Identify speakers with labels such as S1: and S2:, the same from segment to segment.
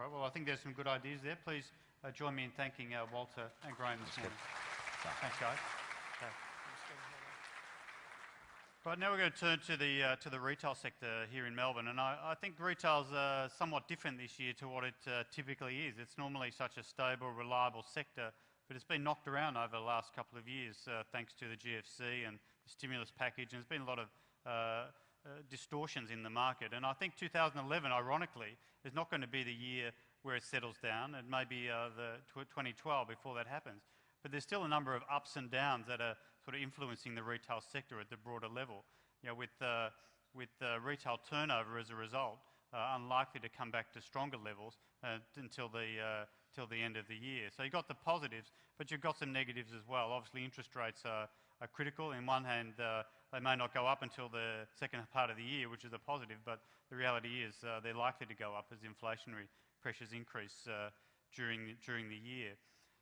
S1: right, well, I think there's some good ideas there. Please join me in thanking Walter and Graham this morning. Thanks, guys. Okay. Right, now we're going to turn to the retail sector here in Melbourne, and I think retail's somewhat different this year to what it typically is. It's normally such a stable, reliable sector, but it's been knocked around over the last couple of years thanks to the GFC and the stimulus package, and there's been a lot of distortions in the market. And I think 2011, ironically, is not going to be the year where it settles down. It may be the 2012 before that happens. But there's still a number of ups and downs that are sort of influencing the retail sector at the broader level. You know, with retail turnover as a result, unlikely to come back to stronger levels until the end of the year. So you've got the positives, but you've got some negatives as well. Obviously, interest rates are critical. In one hand, they may not go up until the second part of the year, which is a positive, but the reality is they're likely to go up as inflationary pressures increase during the year.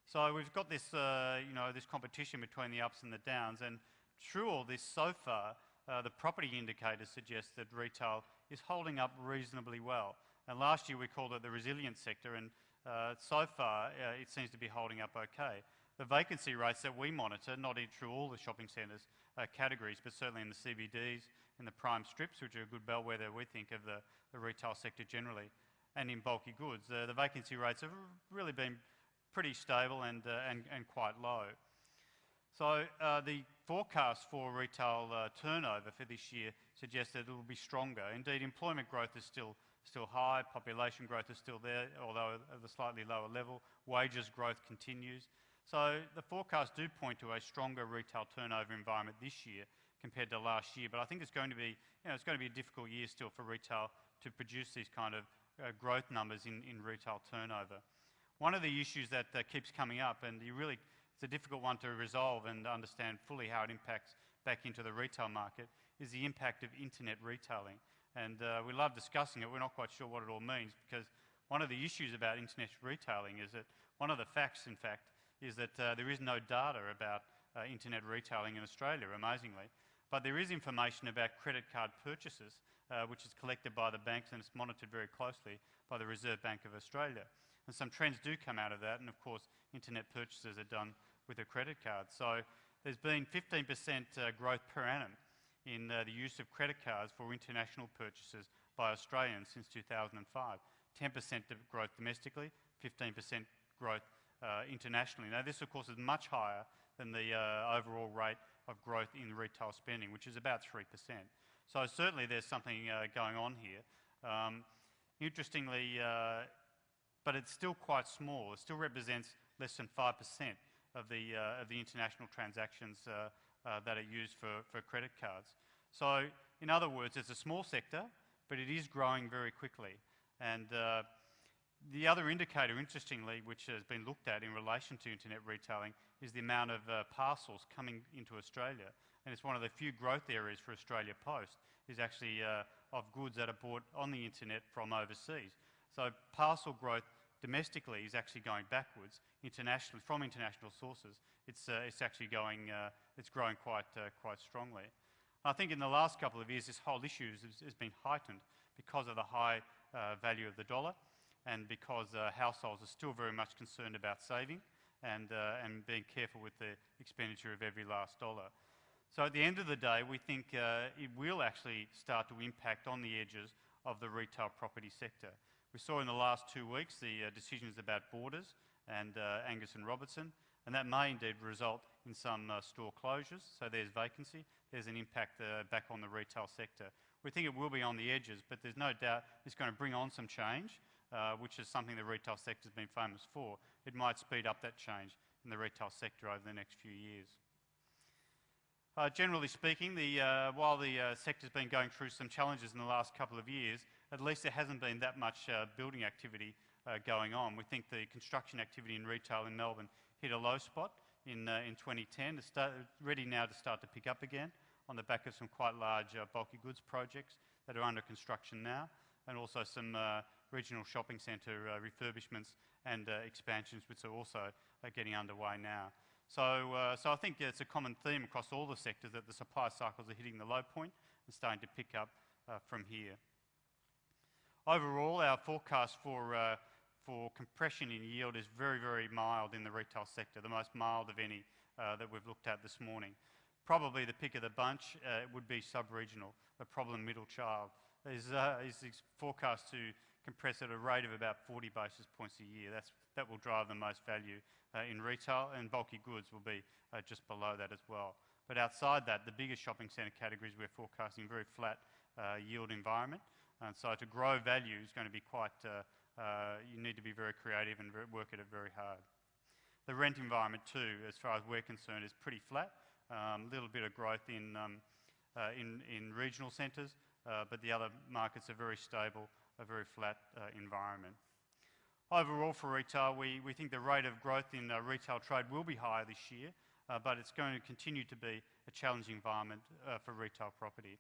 S1: So we've got this, this competition between the ups and the downs, and through all this so far, the property indicators suggest that retail is holding up reasonably well. And last year we called it the resilient sector, and so far it seems to be holding up okay. The vacancy rates that we monitor, not through all the shopping centres categories, but certainly in the CBDs, in the prime strips, which are a good bellwether, we think, of the retail sector generally, and in bulky goods, the vacancy rates have really been pretty stable and quite low. So the forecast for retail turnover for this year suggests that it will be stronger. Indeed, employment growth is still high, population growth is still there, although at a slightly lower level. Wages growth continues. So the forecasts do point to a stronger retail turnover environment this year compared to last year. But I think it's going to be, it's going to be a difficult year still for retail to produce these kind of growth numbers in retail turnover. One of the issues that keeps coming up, and it's a difficult one to resolve and understand fully how it impacts back into the retail market, is the impact of internet retailing. And we love discussing it. We're not quite sure what it all means, because one of the issues about internet retailing is that one of the facts, in fact, is that there is no data about internet retailing in Australia, amazingly. But there is information about credit card purchases, which is collected by the banks, and it's monitored very closely by the Reserve Bank of Australia. And some trends do come out of that, and of course, internet purchases are done with a credit card. So there's been 15% growth per annum in the use of credit cards for international purchases by Australians since 2005. 10% growth domestically, 15% growth internationally. Now this, of course, is much higher than the overall rate of growth in retail spending, which is about 3%. So certainly there's something going on here. Interestingly, but it's still quite small. It still represents less than 5% of the international transactions that are used for credit cards. So in other words, it's a small sector, but it is growing very quickly. And the other indicator, interestingly, which has been looked at in relation to internet retailing, is the amount of parcels coming into Australia. And it's one of the few growth areas for Australia Post, is actually of goods that are bought on the internet from overseas. So parcel growth domestically is actually going backwards. Internationally, from international sources, it's actually going, it's growing quite strongly. I think in the last couple of years, this whole issue has been heightened because of the high value of the dollar, and because households are still very much concerned about saving and being careful with the expenditure of every last dollar. So at the end of the day, we think it will actually start to impact on the edges of the retail property sector. We saw in the last 2 weeks the decisions about Borders and Angus and Robertson, and that may indeed result in some store closures. So there's vacancy, there's an impact back on the retail sector. We think it will be on the edges, but there's no doubt it's going to bring on some change, which is something the retail sector's been famous for. It might speed up that change in the retail sector over the next few years. Generally speaking, while the sector's been going through some challenges in the last couple of years, at least there hasn't been that much building activity going on. We think the construction activity in retail in Melbourne hit a low spot in 2010. It's ready now to start to pick up again on the back of some quite large bulky goods projects that are under construction now, and also some regional shopping centre refurbishments and expansions, which are also getting underway now. So I think it's a common theme across all the sectors that the supply cycles are hitting the low point and starting to pick up from here. Overall, our forecast for for compression in yield is very, very mild in the retail sector, the most mild of any that we've looked at this morning. Probably the pick of the bunch would be sub-regional, the problem middle child. Is forecast to compress at a rate of about 40 basis points a year. That will drive the most value in retail, and bulky goods will be just below that as well. But outside that, the biggest shopping centre categories we're forecasting very flat yield environment. And so to grow value is going to be quite, you need to be very creative and work at it very hard. The rent environment too, as far as we're concerned, is pretty flat. A little bit of growth in regional centres, but the other markets are very stable, a very flat environment. Overall for retail, we think the rate of growth in retail trade will be higher this year, but it's going to continue to be a challenging environment for retail property.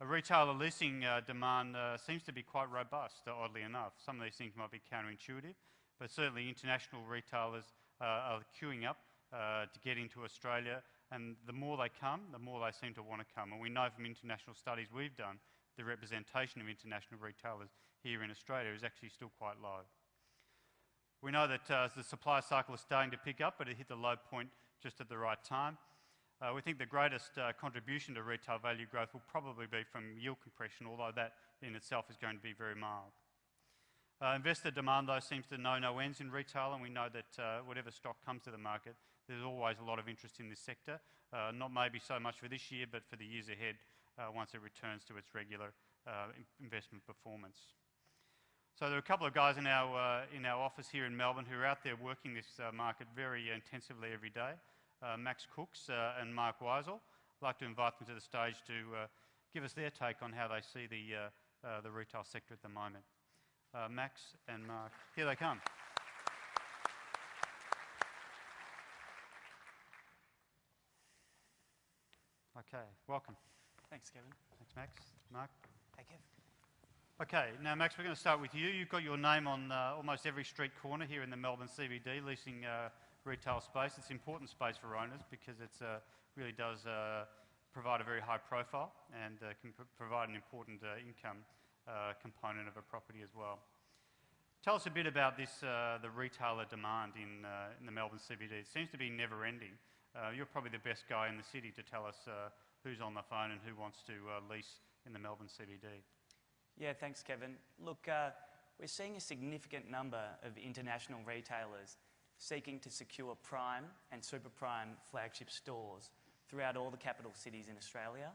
S1: Retailer leasing demand seems to be quite robust, oddly enough. Some of these things might be counterintuitive, but certainly international retailers are queuing up to get into Australia, and the more they come, the more they seem to want to come. And we know from international studies we've done, the representation of international retailers here in Australia is actually still quite low. We know that the supply cycle is starting to pick up, but it hit the low point just at the right time. We think the greatest contribution to retail value growth will probably be from yield compression, although that in itself is going to be very mild. Investor demand, though, seems to know no ends in retail, and we know that whatever stock comes to the market, there's always a lot of interest in this sector, not maybe so much for this year, but for the years ahead once it returns to its regular investment performance. So there are a couple of guys in our office here in Melbourne who are out there working this market very intensively every day. Max Cooks and Mark Weisel. I'd like to invite them to the stage to give us their take on how they see the retail sector at the moment. Max and Mark, here they come. Okay, welcome.
S2: Thanks, Kevin.
S1: Thanks, Max. Mark?
S2: Hey, Kev.
S1: Okay, now Max, we're going to start with you. You've got your name on almost every street corner here in the Melbourne CBD, leasing retail space. It's an important space for owners because it really does provide a very high profile and can provide an important income component of a property as well. Tell us a bit about this, the retailer demand in the Melbourne CBD. It seems to be never ending. You're probably the best guy in the city to tell us who's on the phone and who wants to lease in the Melbourne CBD.
S2: Yeah, thanks, Kevin. Look, we're seeing a significant number of international retailers seeking to secure prime and super prime flagship stores throughout all the capital cities in Australia.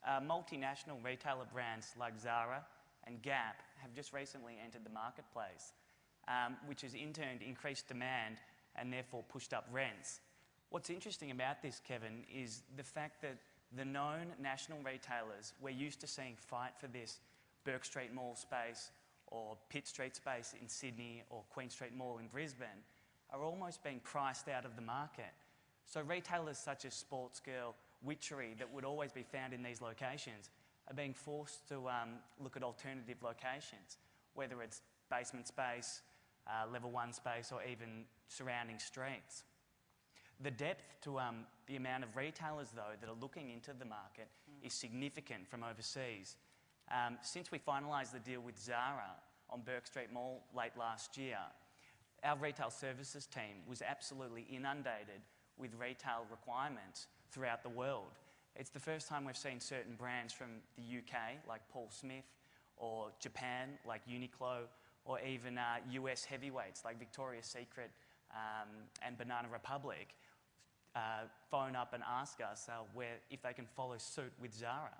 S2: Multinational retailer brands like Zara and Gap have just recently entered the marketplace, which has in turn increased demand and therefore pushed up rents. What's interesting about this, Kevin, is the fact that the known national retailers we're used to seeing fight for this Bourke Street Mall space or Pitt Street space in Sydney or Queen Street Mall in Brisbane are almost being priced out of the market. So retailers such as Sportsgirl, Witchery, that would always be found in these locations, are being forced to look at alternative locations, whether it's basement space, level 1 space, or even surrounding streets. The depth to the amount of retailers, though, that are looking into the market is significant from overseas. Since we finalised the deal with Zara on Bourke Street Mall late last year, our retail services team was absolutely inundated with retail requirements throughout the world. It's the first time we've seen certain brands from the UK, like Paul Smith, or Japan, like Uniqlo, or even US heavyweights, like Victoria's Secret and Banana Republic, phone up and ask us if they can follow suit with Zara.